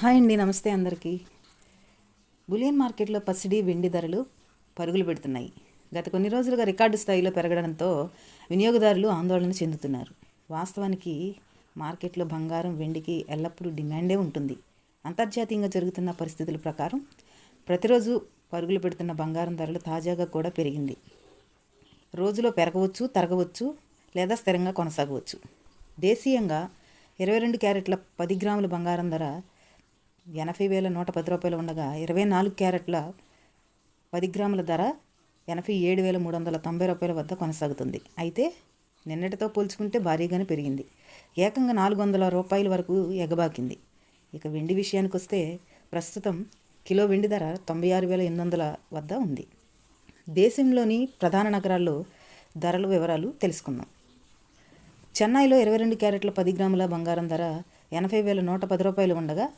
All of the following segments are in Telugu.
హాయ్ అండి, నమస్తే అందరికీ. బులియన్ మార్కెట్లో పసిడి వెండి ధరలు పరుగులు పెడుతున్నాయి. గత కొన్ని రోజులుగా రికార్డు స్థాయిలో పెరగడంతో వినియోగదారులు ఆందోళన చెందుతున్నారు. వాస్తవానికి మార్కెట్లో బంగారం, వెండికి ఎల్లప్పుడూ డిమాండే ఉంటుంది. అంతర్జాతీయంగా జరుగుతున్న పరిస్థితుల ప్రకారం ప్రతిరోజు పరుగులు పెడుతున్న బంగారం ధరలు తాజాగా కూడా పెరిగింది. రోజులో పెరగవచ్చు, తరగవచ్చు లేదా స్థిరంగా కొనసాగవచ్చు. దేశీయంగా 22 క్యారెట్ల 10 గ్రాముల బంగారం ధర 80,110 రూపాయలు ఉండగా, 24 క్యారెట్ల 10 గ్రాముల ధర 87,390 రూపాయల వద్ద కొనసాగుతుంది. అయితే నిన్నటితో పోల్చుకుంటే భారీగానే పెరిగింది. ఏకంగా 400 రూపాయల వరకు ఎగబాకింది. ఇక వెండి విషయానికి వస్తే ప్రస్తుతం కిలో వెండి ధర 96,800 వద్ద ఉంది. దేశంలోని ప్రధాన నగరాల్లో ధరల వివరాలు తెలుసుకుందాం. చెన్నైలో 22 క్యారెట్ల 10 గ్రాముల బంగారం ధర 80,110 రూపాయలు ఉండగా,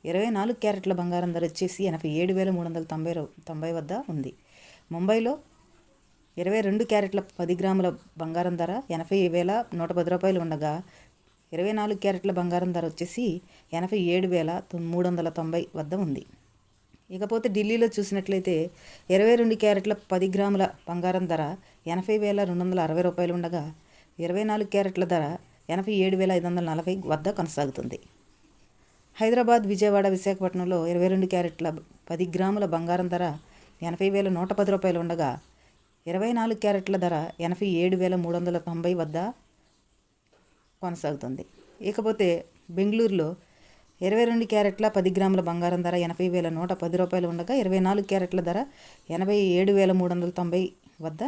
24 క్యారెట్ల బంగారం ధర వచ్చేసి 87,390 వద్ద ఉంది. ముంబైలో 22 క్యారెట్ల 10 గ్రాముల బంగారం ధర 80,110 రూపాయలు ఉండగా, 24 క్యారెట్ల బంగారం ధర వచ్చేసి 87,390 వద్ద ఉంది. ఇకపోతే ఢిల్లీలో చూసినట్లయితే 22 క్యారెట్ల 10 గ్రాముల బంగారం ధర 80,260 రూపాయలు ఉండగా, 24 క్యారెట్ల ధర 87,540 వద్ద కొనసాగుతుంది. హైదరాబాద్, విజయవాడ, విశాఖపట్నంలో 22 క్యారెట్ల 10 గ్రాముల బంగారం ధర 80,110 రూపాయలు ఉండగా, 24 క్యారెట్ల ధర 87,390 వద్ద కొనసాగుతుంది. ఇకపోతే బెంగళూరులో 22 క్యారెట్ల 10 గ్రాముల బంగారం ధర 80,110 రూపాయలు ఉండగా, 24 క్యారెట్ల ధర 87,390 వద్ద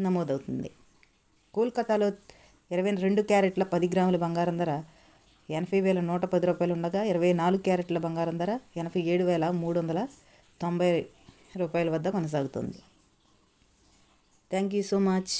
నమోదవుతుంది. కోల్కతాలో 22 క్యారెట్ల 10 గ్రాముల బంగారం ధర 80,110 రూపాయలు ఉండగా, 24 క్యారెట్ల బంగారం ధర 87,390 రూపాయల వద్ద కొనసాగుతుంది. Thank you so much.